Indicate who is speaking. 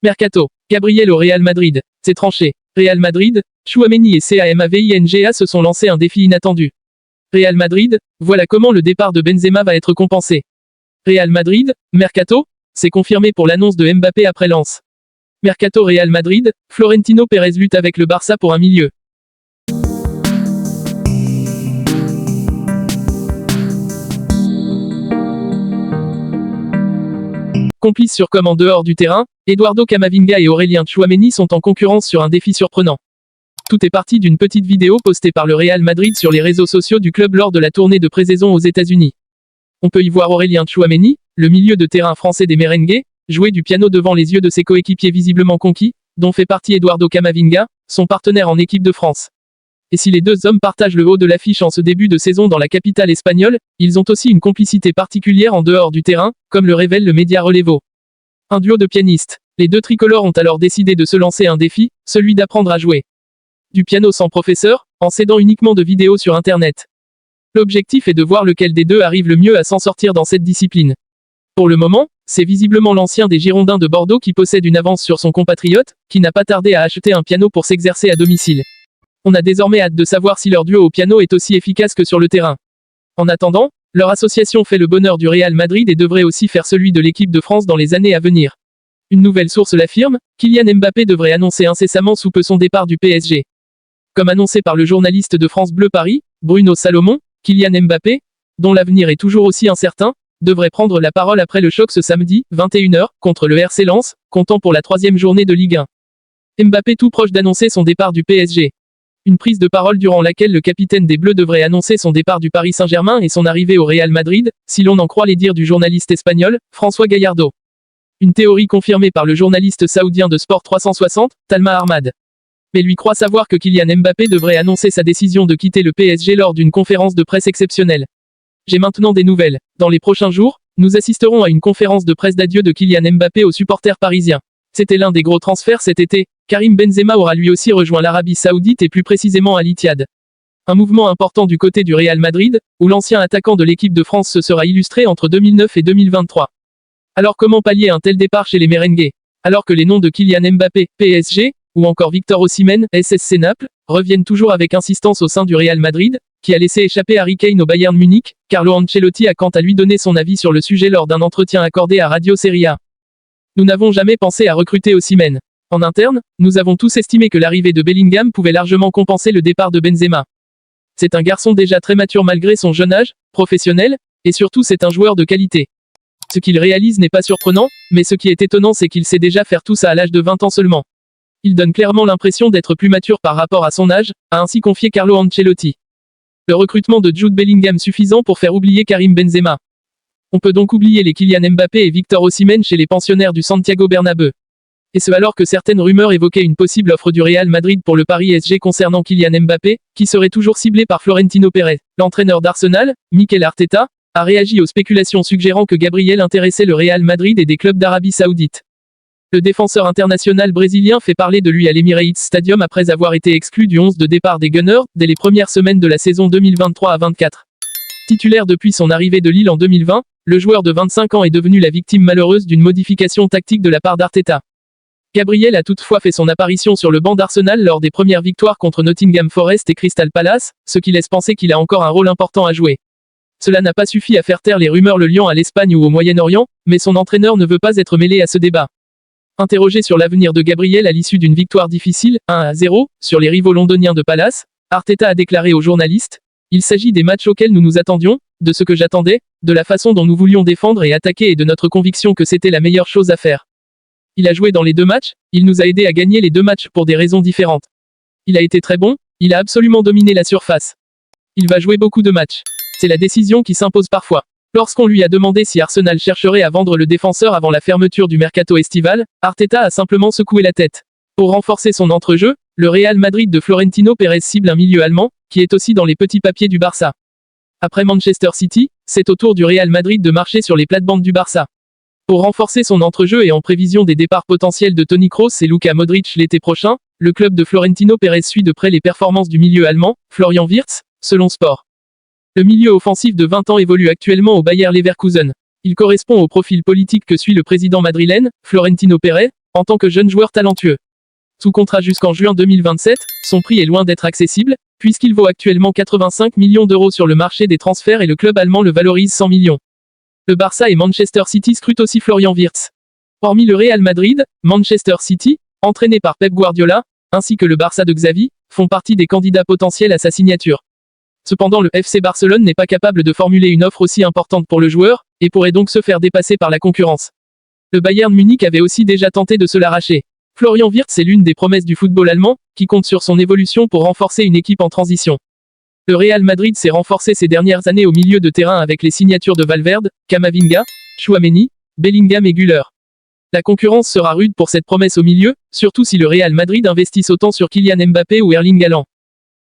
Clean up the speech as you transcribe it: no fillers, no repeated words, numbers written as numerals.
Speaker 1: Mercato. Gabriel au Real Madrid. C'est tranché. Real Madrid, Tchouaméni et Camavinga se sont lancés un défi inattendu. Real Madrid, voilà comment le départ de Benzema va être compensé. Real Madrid, Mercato, c'est confirmé pour l'annonce de Mbappé après Lens. Mercato Real Madrid, Florentino Pérez lutte avec le Barça pour un milieu. Complices sur comme en dehors du terrain, Eduardo Camavinga et Aurélien Tchouaméni sont en concurrence sur un défi surprenant. Tout est parti d'une petite vidéo postée par le Real Madrid sur les réseaux sociaux du club lors de la tournée de pré-saison aux États-Unis. On peut y voir Aurélien Tchouaméni, le milieu de terrain français des Merengues, jouer du piano devant les yeux de ses coéquipiers visiblement conquis, dont fait partie Eduardo Camavinga, son partenaire en équipe de France. Et si les deux hommes partagent le haut de l'affiche en ce début de saison dans la capitale espagnole, ils ont aussi une complicité particulière en dehors du terrain, comme le révèle le média Relevo. Un duo de pianistes. Les deux tricolores ont alors décidé de se lancer un défi, celui d'apprendre à jouer du piano sans professeur, en s'aidant uniquement de vidéos sur Internet. L'objectif est de voir lequel des deux arrive le mieux à s'en sortir dans cette discipline. Pour le moment, c'est visiblement l'ancien des Girondins de Bordeaux qui possède une avance sur son compatriote, qui n'a pas tardé à acheter un piano pour s'exercer à domicile. On a désormais hâte de savoir si leur duo au piano est aussi efficace que sur le terrain. En attendant, leur association fait le bonheur du Real Madrid et devrait aussi faire celui de l'équipe de France dans les années à venir. Une nouvelle source l'affirme, Kylian Mbappé devrait annoncer incessamment sous peu son départ du PSG. Comme annoncé par le journaliste de France Bleu Paris, Bruno Salomon, Kylian Mbappé, dont l'avenir est toujours aussi incertain, devrait prendre la parole après le choc ce samedi, 21h, contre le RC Lens, comptant pour la 3e journée de Ligue 1. Mbappé tout proche d'annoncer son départ du PSG. Une prise de parole durant laquelle le capitaine des Bleus devrait annoncer son départ du Paris Saint-Germain et son arrivée au Real Madrid, si l'on en croit les dires du journaliste espagnol, François Gallardo. Une théorie confirmée par le journaliste saoudien de Sport 360, Talma Ahmad. Mais lui croit savoir que Kylian Mbappé devrait annoncer sa décision de quitter le PSG lors d'une conférence de presse exceptionnelle. J'ai maintenant des nouvelles. Dans les prochains jours, nous assisterons à une conférence de presse d'adieu de Kylian Mbappé aux supporters parisiens. C'était l'un des gros transferts cet été. Karim Benzema aura lui aussi rejoint l'Arabie Saoudite et plus précisément à l'Ittihad. Un mouvement important du côté du Real Madrid, où l'ancien attaquant de l'équipe de France se sera illustré entre 2009 et 2023. Alors comment pallier un tel départ chez les Merengues? Alors que les noms de Kylian Mbappé, PSG, ou encore Victor Osimhen, SSC Naples, reviennent toujours avec insistance au sein du Real Madrid, qui a laissé échapper Harry Kane au Bayern Munich, Carlo Ancelotti a quant à lui donné son avis sur le sujet lors d'un entretien accordé à Radio Serie A. Nous n'avons jamais pensé à recruter Osimhen. En interne, nous avons tous estimé que l'arrivée de Bellingham pouvait largement compenser le départ de Benzema. C'est un garçon déjà très mature malgré son jeune âge, professionnel, et surtout c'est un joueur de qualité. Ce qu'il réalise n'est pas surprenant, mais ce qui est étonnant c'est qu'il sait déjà faire tout ça à l'âge de 20 ans seulement. Il donne clairement l'impression d'être plus mature par rapport à son âge, a ainsi confié Carlo Ancelotti. Le recrutement de Jude Bellingham suffisant pour faire oublier Karim Benzema. On peut donc oublier les Kylian Mbappé et Victor Osimhen chez les pensionnaires du Santiago Bernabéu. Et ce alors que certaines rumeurs évoquaient une possible offre du Real Madrid pour le Paris SG concernant Kylian Mbappé, qui serait toujours ciblé par Florentino Pérez. L'entraîneur d'Arsenal, Mikel Arteta, a réagi aux spéculations suggérant que Gabriel intéressait le Real Madrid et des clubs d'Arabie Saoudite. Le défenseur international brésilien fait parler de lui à l'Emirates Stadium après avoir été exclu du 11 de départ des Gunners, dès les premières semaines de la saison 2023 à 24. Titulaire depuis son arrivée de Lille en 2020, le joueur de 25 ans est devenu la victime malheureuse d'une modification tactique de la part d'Arteta. Gabriel a toutefois fait son apparition sur le banc d'Arsenal lors des premières victoires contre Nottingham Forest et Crystal Palace, ce qui laisse penser qu'il a encore un rôle important à jouer. Cela n'a pas suffi à faire taire les rumeurs le liant à l'Espagne ou au Moyen-Orient, mais son entraîneur ne veut pas être mêlé à ce débat. Interrogé sur l'avenir de Gabriel à l'issue d'une victoire difficile, 1-0, sur les rivaux londoniens de Palace, Arteta a déclaré aux journalistes « Il s'agit des matchs auxquels nous nous attendions, de ce que j'attendais, de la façon dont nous voulions défendre et attaquer et de notre conviction que c'était la meilleure chose à faire. Il a joué dans les 2 matchs, il nous a aidés à gagner les 2 matchs pour des raisons différentes. Il a été très bon, il a absolument dominé la surface. Il va jouer beaucoup de matchs. C'est la décision qui s'impose parfois. » Lorsqu'on lui a demandé si Arsenal chercherait à vendre le défenseur avant la fermeture du mercato estival, Arteta a simplement secoué la tête. Pour renforcer son entrejeu, le Real Madrid de Florentino Pérez cible un milieu allemand, qui est aussi dans les petits papiers du Barça. Après Manchester City, c'est au tour du Real Madrid de marcher sur les plates-bandes du Barça. Pour renforcer son entrejeu et en prévision des départs potentiels de Toni Kroos et Luka Modric l'été prochain, le club de Florentino Pérez suit de près les performances du milieu allemand, Florian Wirtz, selon Sport. Le milieu offensif de 20 ans évolue actuellement au Bayer Leverkusen. Il correspond au profil politique que suit le président madrilène, Florentino Pérez, en tant que jeune joueur talentueux. Sous contrat jusqu'en juin 2027, son prix est loin d'être accessible, puisqu'il vaut actuellement 85 millions d'euros sur le marché des transferts et le club allemand le valorise 100 millions. Le Barça et Manchester City scrutent aussi Florian Wirtz. Hormis le Real Madrid, Manchester City, entraîné par Pep Guardiola, ainsi que le Barça de Xavi, font partie des candidats potentiels à sa signature. Cependant le FC Barcelone n'est pas capable de formuler une offre aussi importante pour le joueur, et pourrait donc se faire dépasser par la concurrence. Le Bayern Munich avait aussi déjà tenté de se l'arracher. Florian Wirtz est l'une des promesses du football allemand, qui compte sur son évolution pour renforcer une équipe en transition. Le Real Madrid s'est renforcé ces dernières années au milieu de terrain avec les signatures de Valverde, Camavinga, Tchouaméni, Bellingham et Güler. La concurrence sera rude pour cette promesse au milieu, surtout si le Real Madrid investisse autant sur Kylian Mbappé ou Erling Haaland.